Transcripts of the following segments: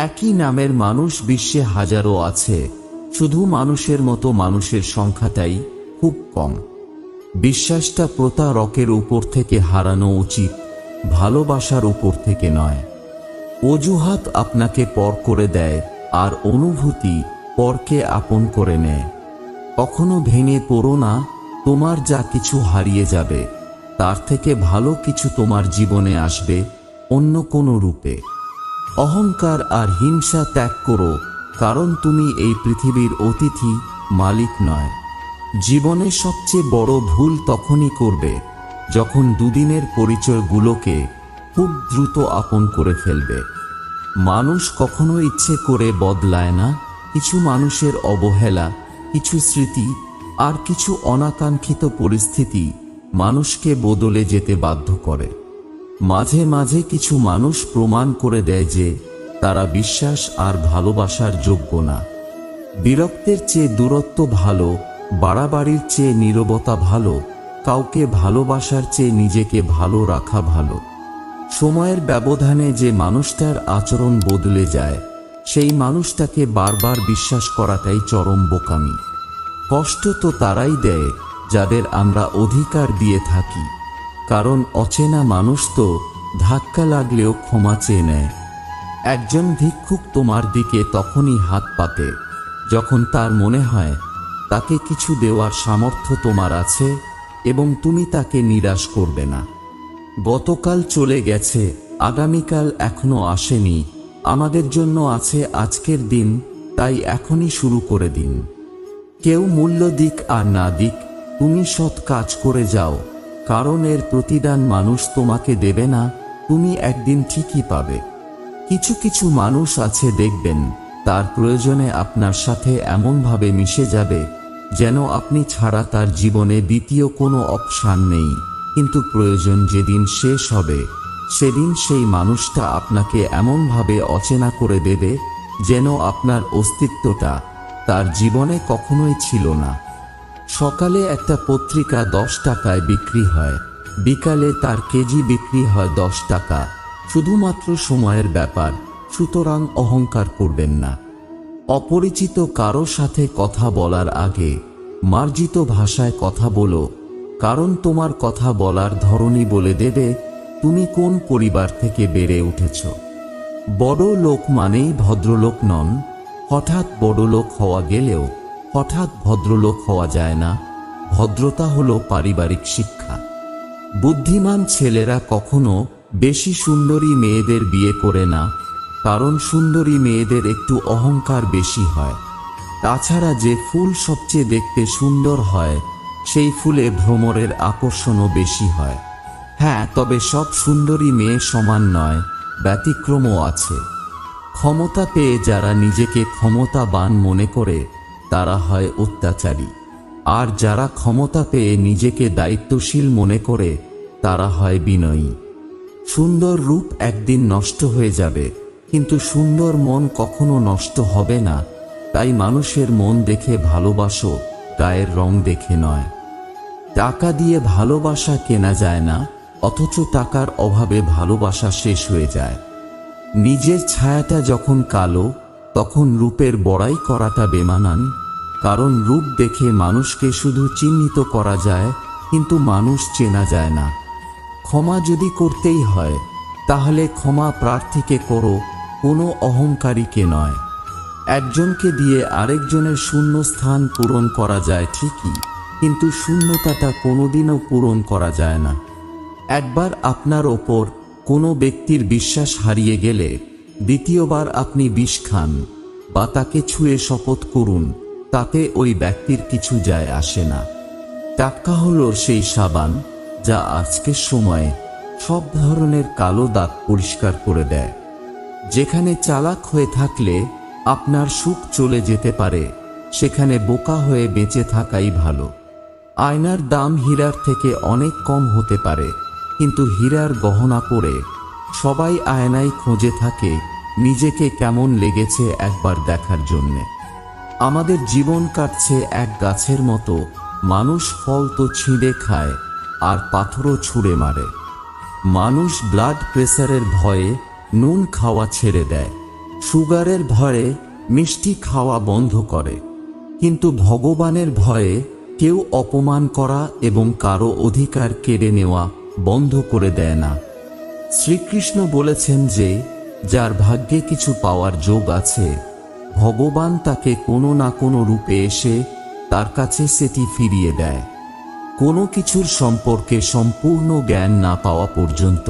একই নামের মানুষ বিশ্বে হাজারো আছে, শুধু মানুষের মতো মানুষের সংখ্যাটাই খুব কম। বিশ্বাসটা প্রতারকের উপর থেকে হারানো উচিত, ভালোবাসার উপর থেকে নয়। অজুহাত আপনাকে পর করে দেয়, আর অনুভূতি পরকে আপন করে নেয়। কখনো ভেঙে পড়ো না, তোমার যা কিছু হারিয়ে যাবে তার থেকে ভালো কিছু তোমার জীবনে আসবে অন্য কোনো রূপে। অহংকার আর হিংসা ত্যাগ করো, কারণ তুমি এই পৃথিবীর অতিথি, মালিক নয়। জীবনে সবচেয়ে বড় ভুল তখনই করবে যখন দুদিনের পরিচয়গুলোকে খুব দ্রুত আপন করে ফেলবে। মানুষ কখনো ইচ্ছে করে বদলায় না, কিছু মানুষের অবহেলা, কিছু স্মৃতি আর কিছু অনাকাঙ্ক্ষিত পরিস্থিতি মানুষকে বদলে যেতে বাধ্য করে। মাঝে মাঝে কিছু মানুষ প্রমাণ করে দেয় যে তারা বিশ্বাস আর ভালোবাসার যোগ্য না। বিরক্তের চেয়ে দূরত্ব ভালো, বাড়াবাড়ির চেয়ে নীরবতা ভালো, কাউকে ভালোবাসার চেয়ে নিজেকে ভালো রাখা ভালো। সময়ের ব্যবধানে যে মানুষটার আচরণ বদলে যায়, সেই মানুষটাকে বারবার বিশ্বাস করাটাই চরম বোকামি। কষ্ট তো তারাই দেয় যাদের আমরা অধিকার দিয়ে থাকি, কারণ অচেনা মানুষ তো ধাক্কা লাগলেও ক্ষমা চেয়ে নেয়। একজন ভিক্ষুক তোমার দিকে তখনই হাত পাতে যখন তার মনে হয় তাকে কিছু দেওয়ার সামর্থ্য তোমার আছে এবং তুমি তাকে নিরাশ করবে না। গতকাল চলে গেছে, আগামীকাল এখনো আসেনি, আমাদের জন্য আছে আজকের দিন, তাই এখনই শুরু করে দিন। কেউ মূল্য দিক আর না দিক, তুমি সৎ কাজ করে যাও, কারণ এর প্রতিদান মানুষ তোমাকে দেবে না, তুমি একদিন ঠিকই পাবে। কিছু কিছু মানুষ আছে দেখবেন তার প্রয়োজনে আপনার সাথে এমনভাবে মিশে যাবে যেন আপনি ছাড়া তার জীবনে দ্বিতীয় কোনো অপশন নেই, কিন্তু প্রয়োজন যেদিন শেষ হবে সেদিন সেই মানুষটা আপনাকে এমনভাবে অচেনা করে দেবে যেন আপনার অস্তিত্বটা তার জীবনে কখনোই ছিল না। সকালে একটা পত্রিকা 10 টাকায় বিক্রি হয়, বিকালে তার কেজি বিক্রি হয় 10 টাকা, শুধুমাত্র সময়ের ব্যাপার, সুতরাং অহংকার করবেন না। অপরিচিত কারো সাথে কথা বলার আগে মার্জিত ভাষায় কথা বলো, কারণ তোমার কথা বলার ধরনই বলে দেবে তুমি কোন পরিবার থেকে বেড়ে উঠেছ। বড় লোক মানেই ভদ্রলোক নন, হঠাৎ বড়লোক হওয়া গেলেও হঠাৎ ভদ্রলোক হওয়া যায় না, ভদ্রতা হলো পারিবারিক শিক্ষা। বুদ্ধিমান ছেলেরা কখনো বেশি সুন্দরী মেয়েদের বিয়ে করে না, কারণ সুন্দরী মেয়েদের একটু অহংকার বেশি হয়। তাছাড়া যে ফুল সবচেয়ে দেখতে সুন্দর হয় সেই ফুলে ভ্রমরের আকর্ষণও বেশি হয়। হ্যাঁ, তবে সব সুন্দরী মেয়ে সমান নয়, ব্যতিক্রমও আছে। ক্ষমতা পেয়ে যারা নিজেকে ক্ষমতাবান মনে করে তারা হয় অত্যাচারী, আর যারা ক্ষমতা পেয়ে নিজেকে দায়িত্বশীল মনে করে তারা হয় বিনয়ী। সুন্দর রূপ একদিন নষ্ট হয়ে যাবে, কিন্তু সুন্দর মন কখনো নষ্ট হবে না। তাই মানুষের মন দেখে ভালোবাসো, গায়ের রং দেখে নয়। টাকা দিয়ে ভালোবাসা কেনা যায় না, অথচ টাকার অভাবে ভালোবাসা শেষ হয়ে যায়। নিজের ছায়াটা যখন কালো তখন রূপের বড়াই করাটা বেমানান, কারণ রূপ দেখে মানুষকে শুধু চিহ্নিত করা যায়, কিন্তু মানুষ চেনা যায় না। ক্ষমা যদি করতেই হয় তাহলে ক্ষমা প্রার্থীকে করো, কোনো অহংকারীকে নয়। একজনকে দিয়ে আরেকজনের শূন্য স্থান পূরণ করা যায় ঠিকই, কিন্তু শূন্যতাটা কোনোদিনও পূরণ করা যায় না। একবার আপনার ওপর কোনো ব্যক্তির বিশ্বাস হারিয়ে গেলে দ্বিতীয়বার আপনি বিষ খান বা তাকে ছুঁয়ে শপথ করুন, তাতে ওই ব্যক্তির কিছু যায় আসে না। টাকা হলো সেই সাবান যা আজকের সময়ে সব ধরনের কালো দাগ পরিষ্কার করে দেয়। যেখানে চালাক হয়ে থাকলে আপনার সুখ চলে যেতে পারে, সেখানে বোকা হয়ে বেঁচে থাকাই ভালো। আয়নার দাম হীরার থেকে অনেক কম হতে পারে, কিন্তু হীরার গহনা পরে সবাই আয়নায় খুঁজে থাকে নিজেকে কেমন লেগেছে একবার দেখার জন্যে। আমাদের জীবন কাটছে এক গাছের মতো, মানুষ ফল তো ছিঁড়ে খায় আর পাথরও ছুঁড়ে মারে। মানুষ ব্লাড প্রেসারের ভয়ে নুন খাওয়া ছেড়ে দেয়, সুগারের ভয়ে মিষ্টি খাওয়া বন্ধ করে, কিন্তু ভগবানের ভয়ে কেউ অপমান করা এবং কারো অধিকার কেড়ে নেওয়া বন্ধ করে দেয় না। শ্রীকৃষ্ণ বলেছেন যে যার ভাগ্যে কিছু পাওয়ার যোগ আছে, ভগবান তাকে কোনো না কোনো রূপে এসে তার কাছে সেটি ফিরিয়ে দেয়। কোনো কিছুর সম্পর্কে সম্পূর্ণ জ্ঞান না পাওয়া পর্যন্ত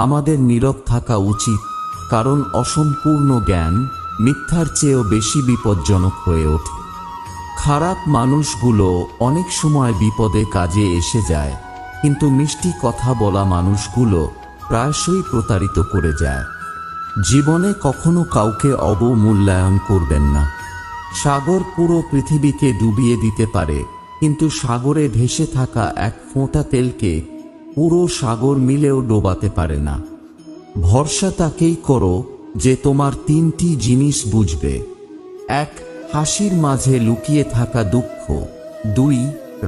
আমাদের নীরব থাকা উচিত, কারণ অসম্পূর্ণ জ্ঞান মিথ্যার চেয়েও বেশি বিপজ্জনক হয়ে ওঠে। খারাপ মানুষগুলো অনেক সময় বিপদে কাজে এসে যায়, কিন্তু মিষ্টি কথা বলা মানুষগুলো প্রায়শই প্রতারিত করে যায়। জীবনে কখনো কাউকে অবমূল্যায়ন করবেন না। সাগর পুরো পৃথিবীকে ডুবিয়ে দিতে পারে, কিন্তু সাগরে ভেসে থাকা এক ফোঁটা তেলকে পুরো সাগর মিলেও ডোবাতে পারে না। ভরসা তাকেই করো যে তোমার তিনটি জিনিস বুঝবে: 1. হাসির মাঝে লুকিয়ে থাকা দুঃখ, 2.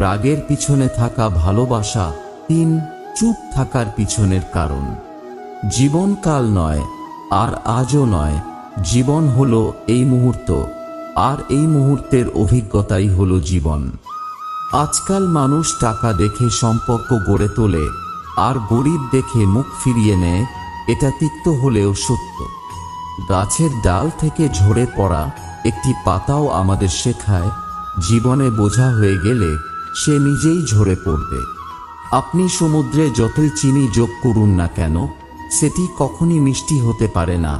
রাগের পিছনে থাকা ভালোবাসা, 3. চুপ থাকার পিছনের কারণ। জীবন কাল নয়, আর আজও নয়। জীবন হলো এই মুহূর্ত, আর এই মুহূর্তের অভিজ্ঞতাই হলো জীবন। আজকাল মানুষ টাকা দেখে সম্পর্ক গড়ে তোলে, আর গরিব দেখে মুখ ফিরিয়ে নেয়। এটা তিক্ত হলেও সত্য। গাছের ডাল থেকে ঝরে পড়া একটি পাতাও আমাদের শেখায়, জীবনে বোঝা হয়ে গেলে সে নিজেই ঝরে পড়বে। আপনি সমুদ্রে যতই চিনি যোগ করুন না কেন, সেটি কখনই মিষ্টি হতে পারে না।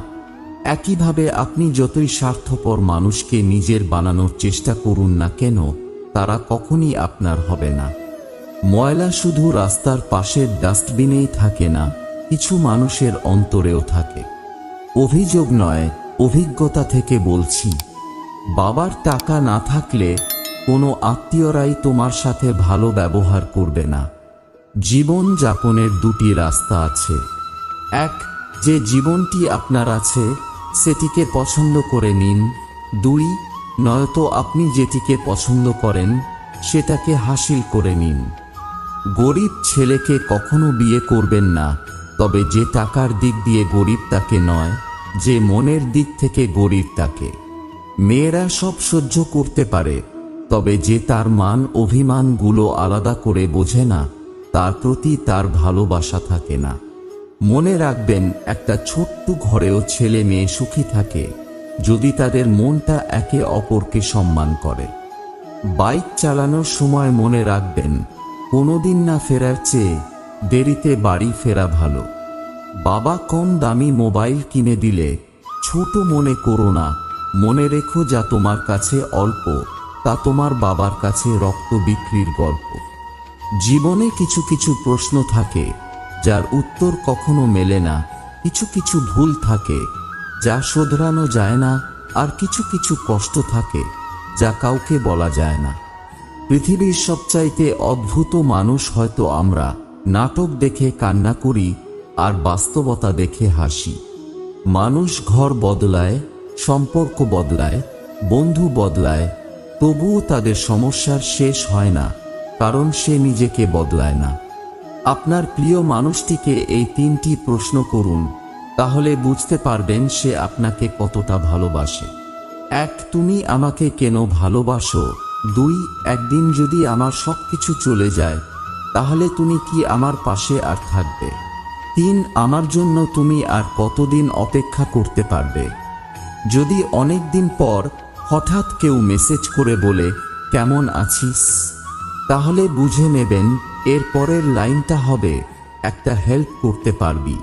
একইভাবে আপনি যতই স্বার্থপর মানুষকে নিজের বানানোর চেষ্টা করুন না কেন, তারা কখনই আপনার হবে না। ময়লা শুধু রাস্তার পাশের ডাস্টবিনেই থাকে না, কিছু মানুষের অন্তরেও থাকে। অভিযোগ নয়, অভিজ্ঞতা থেকে বলছি। বাবার টাকা না থাকলে কোনো আত্মীয়রাই তোমার সাথে ভালো ব্যবহার করবে না। জীবন যাপনের দুটি রাস্তা আছে। 1. যে জীবনটি আপনার আছে সেটিকে পছন্দ করে নিন। 2. নয়তো আপনি যেটিকে পছন্দ করেন সেটাকে হাসিল করে নিন। গরিব ছেলেকে কখনো বিয়ে করবেন না, তবে যে টাকার দিক দিয়ে গরিব তাকে নয়, যে মনের দিক থেকে গরিব তাকে। মেয়েরা সব সহ্য করতে পারে, তবে যে তার মান অভিমানগুলো আলাদা করে বোঝে না, তার প্রতি তার ভালোবাসা থাকে না। মনে রাখবেন, একটা ছোট্ট ঘরেও ছেলে মেয়ে সুখী থাকে যদি তাদের মনটা একে অপরকে সম্মান করে। বাইক চালানোর সময় মনে রাখবেন, কোনোদিন না ফেরার চেয়ে দেরিতে বাড়ি ফেরা ভালো। বাবা কম দামি মোবাইল কিনে দিলে ছোট মনে করো না, মনে রেখো যা তোমার কাছে অল্প তা তোমার বাবার কাছে রক্ত বিক্রির গল্প। জীবনে কিছু কিছু প্রশ্ন থাকে যার উত্তর কখনো মেলে না, কিছু কিছু ভুল থাকে যা শোধরানো যায় না, আর কিছু কিছু কষ্ট থাকে যা কাউকে বলা যায় না। পৃথিবীর সবচাইতে অদ্ভুত মানুষ হয়তো আমরা। নাটক দেখে কান্না করি আর বাস্তবতা দেখে হাসি। মানুষ ঘর বদলায়, সম্পর্ক বদলায়, বন্ধু বদলায়, তবুও তাদের সমস্যার শেষ হয় না, কারণ সে নিজেকে বদলায় না। আপনার প্রিয় মানুষটিকে এই তিনটি প্রশ্ন করুন, তাহলে বুঝতে পারবেন সে আপনাকে কতটা ভালোবাসে। 1. তুমি আমাকে কেন ভালোবাসো? 2. একদিন যদি আমার সবকিছু চলে যায়, তাহলে তুমি কি আমার পাশে আর থাকবে? 3. আমার জন্য তুমি আর কতদিন অপেক্ষা করতে পারবে? যদি অনেক দিন পর হঠাৎ কেউ মেসেজ করে বলে কেমন আছিস, তাহলে বুঝে নেবেন এর পরের লাইনটা হবে একটা হেল্প করতে পারবি।